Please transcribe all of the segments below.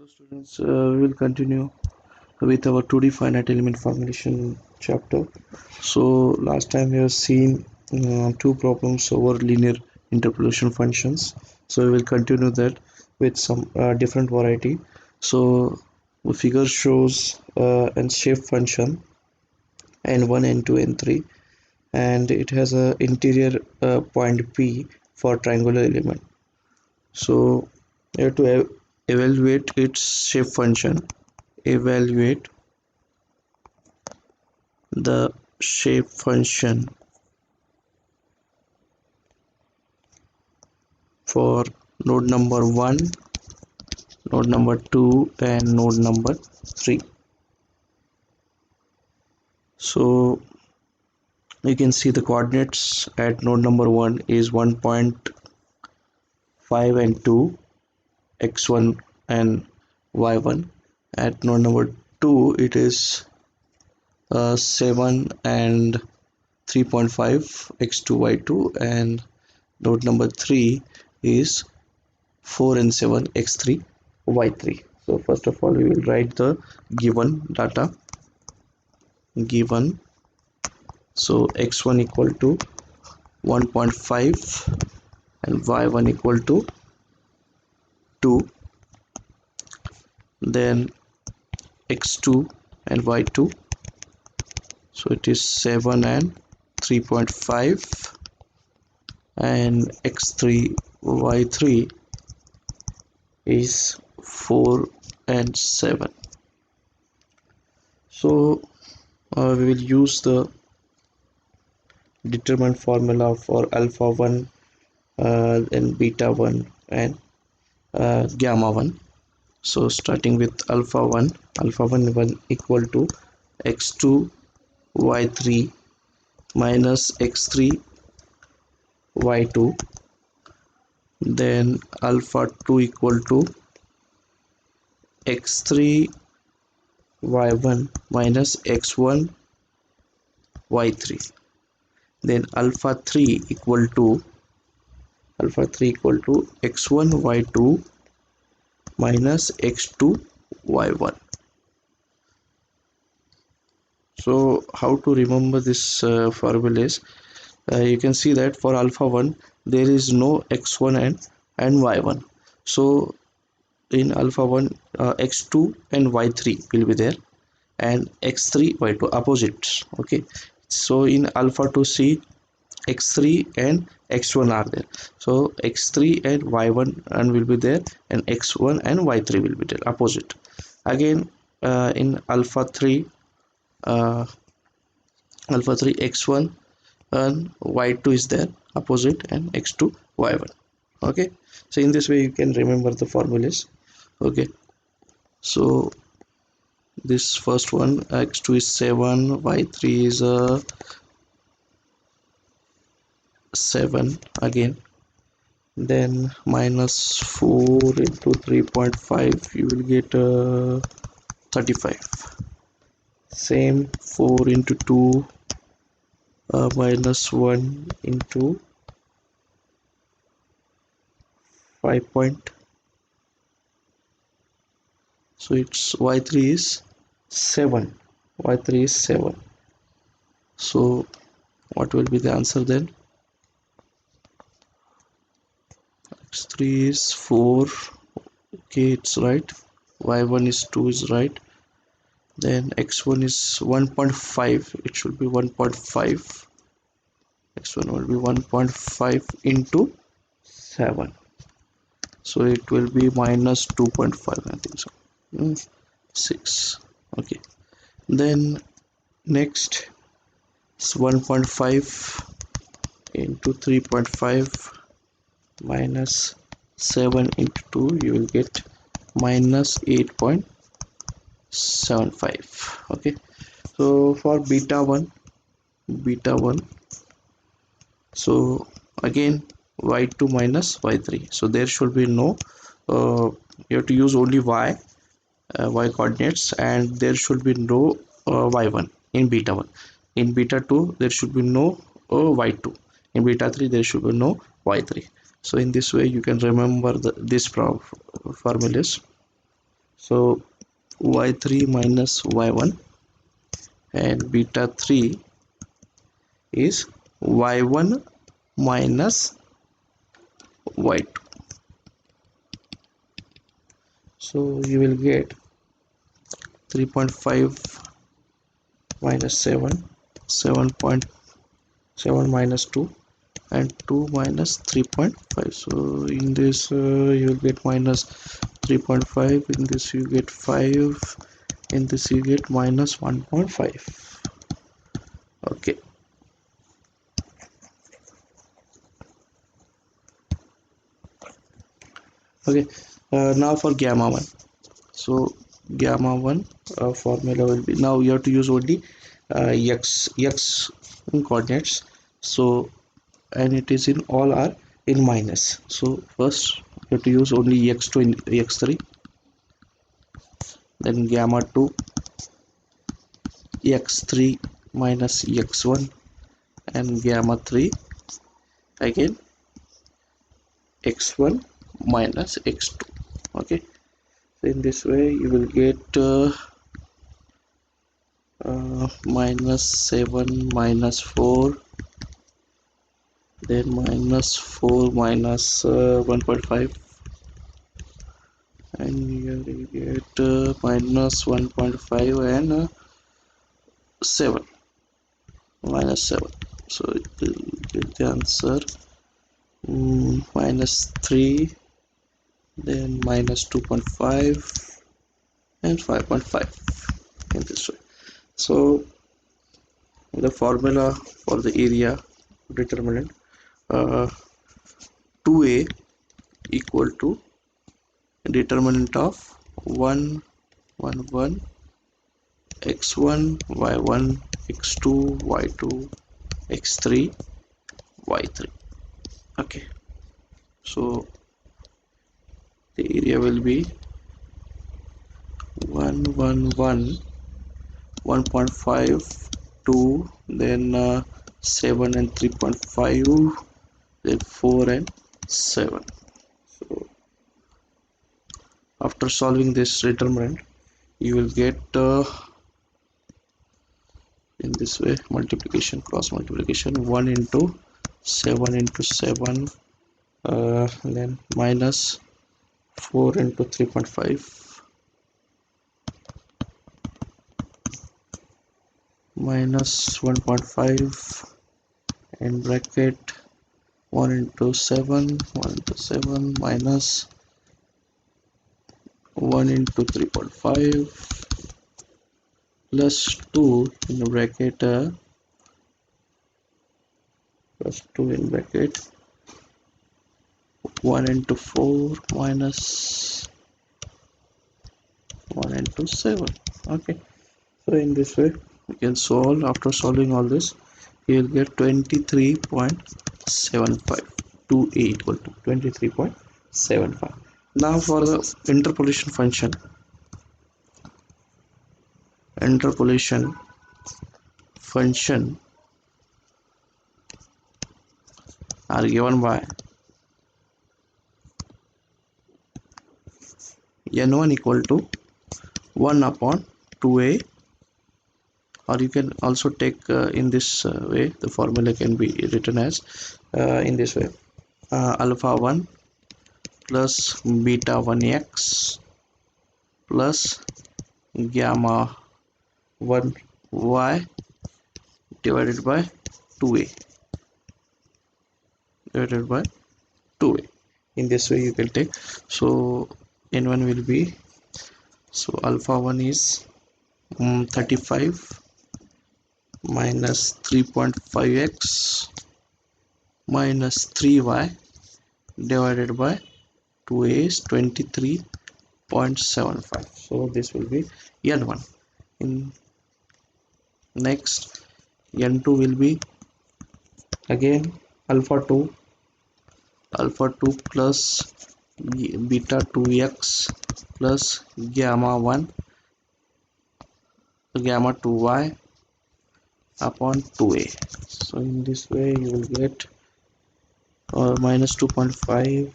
Hello students, we will continue with our 2D finite element formulation chapter. So last time we have seen two problems over linear interpolation functions. So we will continue that with some different variety. So the figure shows an shape function n1, n2, n3, and it has a interior point P for triangular element. So you have to evaluate its shape function. Evaluate the shape function for node number 1, node number 2, and node number 3. So you can see the coordinates at node number 1 is 1.5 and 2, x1 and y1. At node number 2 it is 7 and 3.5, x2, y2, and node number 3 is 4 and 7, x3, y3. So first of all we will write the given data. Given, so x1 equal to 1.5 and y1 equal to 2, then x2 and y2, so it is 7 and 3.5, and x3, y3 is 4 and 7. So we will use the determinant formula for alpha 1 and beta 1 and gamma 1. So starting with alpha 1 equal to x2 y3 minus x3 y2, then alpha 2 equal to x3 y1 minus x1 y3, then alpha 3 equal to x1 y2 minus x2 y1. So how to remember this formulas? You can see that for alpha 1 there is no x1 and y1. So in alpha 1 x2 and y3 will be there, and x3 y2 opposites. Okay, so in alpha 2c x3 and x1 are there, so x3 and y1 and will be there, and x1 and y3 will be there opposite. Again in alpha 3 x1 and y2 is there opposite, and x2 y1. Okay, so in this way you can remember the formulas. Okay, so this first one, x2 is 7, y3 is 7 again, then minus 4 into 3.5 you will get 35. Same 4 into 2 minus 1 into 5 point, so it's y3 is 7. So what will be the answer then? x3 is 4, okay, it's right. Y1 is 2 is right. Then x1 is 1.5, it should be 1.5. x1 will be 1.5 into 7, so it will be minus 2.5, I think so. 6. Okay, then next is 1.5 into 3.5 minus 7 into 2, you will get minus 8.75. okay, so for beta 1, so again y2 minus y3, so there should be no you have to use only y coordinates, and there should be no y1 in beta 1. In beta 2 there should be no y2. In beta 3 there should be no y3. So in this way you can remember this formulas. So y3 minus y1, and beta 3 is y1 minus y2. So you will get 3.5 minus 7, 7.7 minus 2, and 2 minus 3.5. So in this you will get minus 3.5, in this you get 5, in this you get minus 1.5. Okay. Okay, now for gamma 1. So gamma 1 formula will be, now you have to use only x coordinates. So and it is in all are in minus. So first you have to use only x2 and x3, then gamma 2 x3 minus x1, and gamma 3 again x1 minus x2. Okay, so in this way you will get minus 7 minus 4, then minus 4 minus 1.5, and here you get minus 1.5 and 7 minus 7. So it will get the answer minus 3, then minus 2.5 and 5.5 in this way. So the formula for the area determinant, uh, 2a equal to determinant of 1 1 1 x1 y1 x2 y2 x3 y3. Okay, so the area will be 1 1 1 1.5 2, then 7 and 3.5, then 4 and 7. So after solving this determinant you will get in this way, multiplication, cross multiplication, 1 into 7 into 7, then minus 4 into 3.5, minus 1.5, in bracket 1 into 7, 1 into 7, minus 1 into 3.5, plus 2 in the bracket, plus 2 in bracket 1 into 4 minus 1 into 7. Okay, so in this way you can solve. After solving all this you will get 23.75, 2a equal to 23.75. Now for the interpolation function, interpolation function are given by n1 equal to 1 upon 2a, or you can also take in this way, the formula can be written as in this way, alpha 1 plus beta 1x plus gamma 1y divided by 2a, divided by 2a. In this way you can take. So n1 will be, so alpha 1 is 35 minus 3.5x minus 3y divided by 2a is 23.75. so this will be n1. In next, n2 will be again alpha 2 plus beta 2x plus gamma 1 gamma 2y upon 2a. So in this way you will get minus 2.5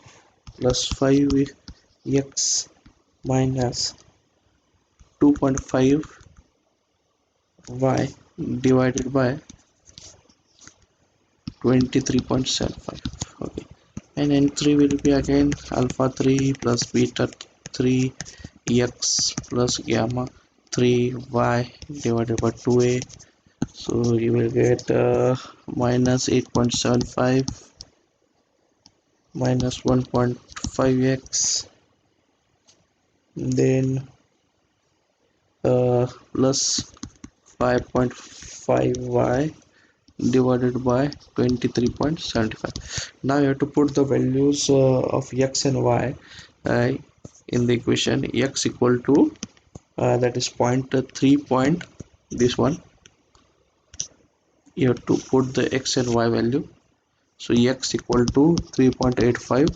plus 5x minus 2.5 y divided by 23.75. Okay, and n3 will be again alpha 3 plus beta 3 x plus gamma 3 y divided by 2a. So you will get minus 8.75 minus 1.5x, then plus 5.5y divided by 23.75. Now you have to put the values of x and y in the equation. X equal to that is 0.3 point, this one you have to put the x and y value. So x equal to 3.85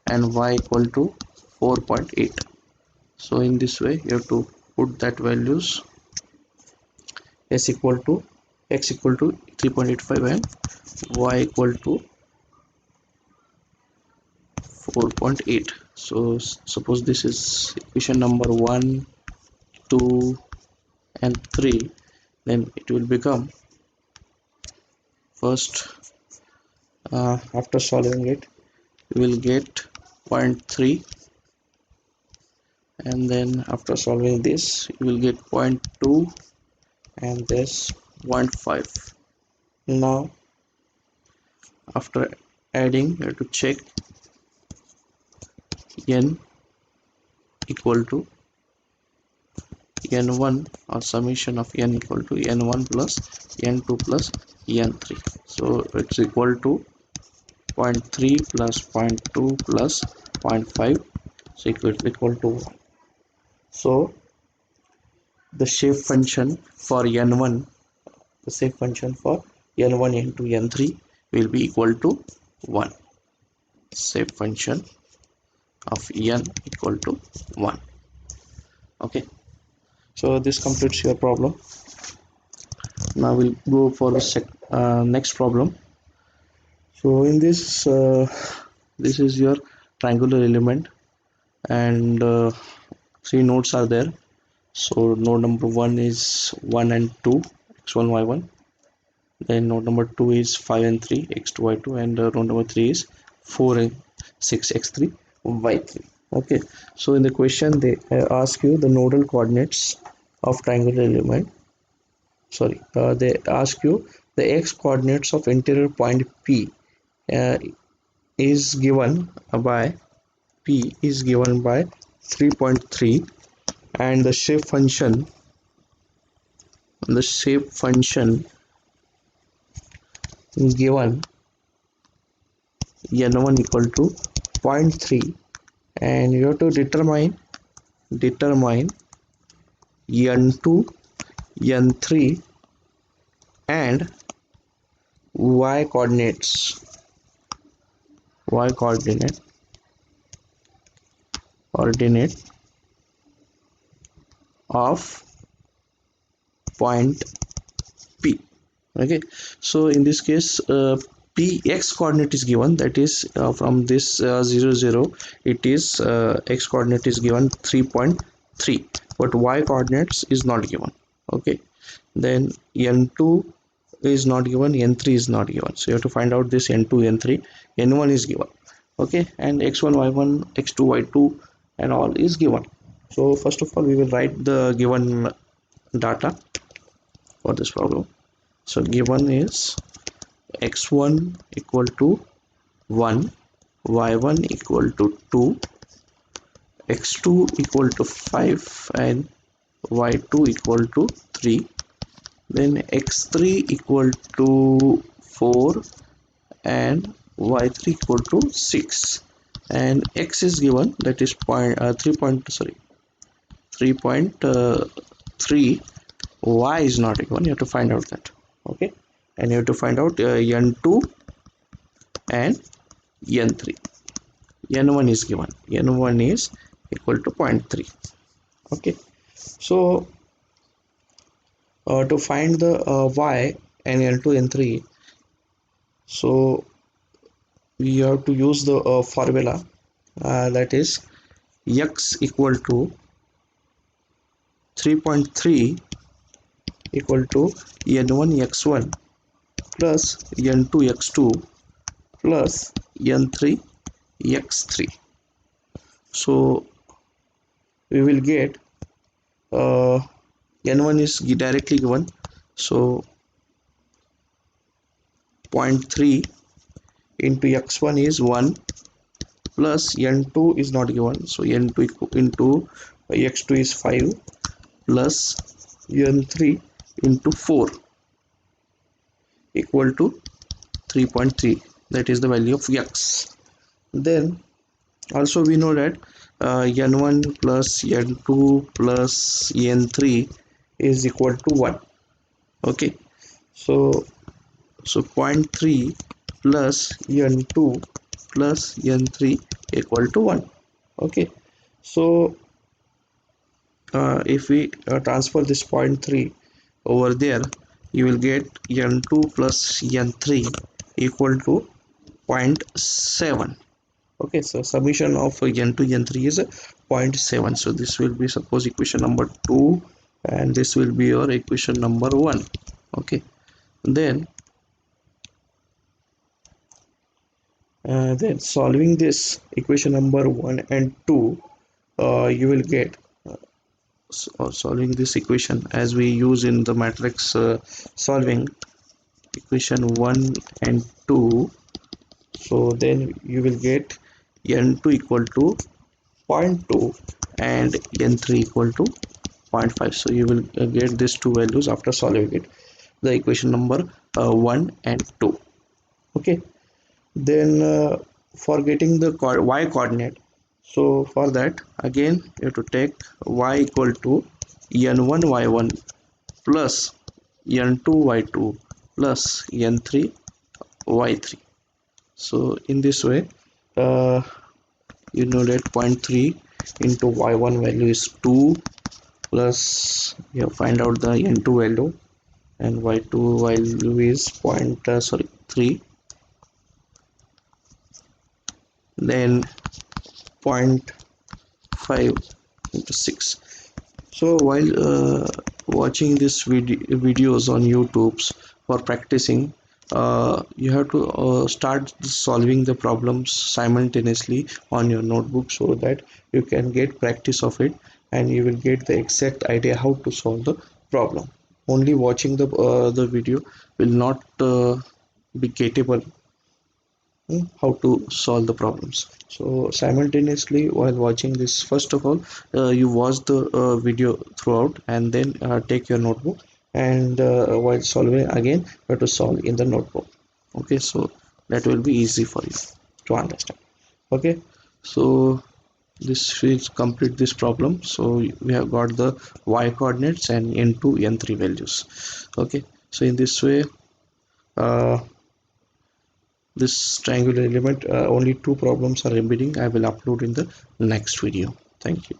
and y equal to 4.8. so in this way you have to put that values. S equal to x equal to 3.85 and y equal to 4.8. so suppose this is equation number 1, 2 and 3, then it will become first after solving it you will get 0.3, and then after solving this you will get 0.2 and this 0.5. now after adding you have to check n equal to n1, or summation of n equal to n1 plus n2 plus n3. so it's equal to 0.3 plus 0.2 plus 0.5, so equal to 1. so the shape function for n1, the shape function for n1, n2, n3 will be equal to 1. Shape function of n equal to 1. Okay, so this completes your problem. Now we'll go for the next problem. So in this this is your triangular element, and 3 nodes are there. So node number 1 is 1 and 2, x1 y1. Then node number 2 is 5 and 3, x2 y2, and node number 3 is 4 and 6, x3 y3. Okay, so in the question they ask you the nodal coordinates of triangular element. They ask you the x coordinates of interior point P is given by 3.3, and the shape function given n1 equal to 0.3, and you have to determine n2, n3 and y coordinate of point P. Okay, so in this case Px coordinate is given, that is from this 0 0 it is x coordinate is given 3.3, but y coordinates is not given. Okay, then n2 is not given, n3 is not given, so you have to find out this n2, n3. n1 is given. Okay, and x1 y1, x2 y2 and all is given. So first of all we will write the given data for this problem. So given is x1 equal to 1, y1 equal to 2, x2 equal to 5 and y2 equal to 3, then x3 equal to 4 and y3 equal to 6, and x is given, that is 3.3. Y is not given, you have to find out that. Okay, and you have to find out n2 and n3. n1 is given, n1 is equal to 0.3. Okay, so to find the y and n2 n3, so we have to use the formula that is x equal to 3.3 equal to n1 x1 plus n2 x2 plus n3 x3. So we will get n1 is directly given, so 0.3 into x1 is 1 plus n2 is not given, so n2 into x2 is 5 plus n3 into 4 equal to 3.3, that is the value of x. Then also we know that n1 plus n2 plus n3 is equal to 1. Okay, so 0.3 plus n2 plus n3 equal to 1. Okay, so if we transfer this 0.3 over there, you will get n2 plus n3 equal to 0.7. Okay, so summation of n2 n3 is 0.7. So this will be, suppose, equation number 2 and this will be your equation number 1. Okay, then solving this equation number 1 and 2, you will get solving this equation as we use in the matrix solving, equation 1 and 2. So then you will get n2 equal to 0.2 and n3 equal to 0.5. So you will get these two values after solving it, the equation number 1 and 2. Okay, then for getting the y coordinate, so for that again you have to take y equal to n1 y1 plus n2 y2 plus n3 y3. So in this way, you know that 0.3 into y1 value is 2 plus you find out the n2 value, and y2 value is 3, then 0.5 into 6. So while watching these videos on YouTube for practicing, you have to start solving the problems simultaneously on your notebook, so that you can get practice of it and you will get the exact idea how to solve the problem. Only watching the video will not be capable how to solve the problems. So simultaneously while watching this, first of all you watch the video throughout and then take your notebook, and while solving again you have to solve in the notebook. Okay, so that will be easy for you to understand. Okay, so this will complete this problem. So we have got the y coordinates and n2 n3 values. Okay, so in this way this triangular element, only two problems are remaining. I will upload in the next video. Thank you.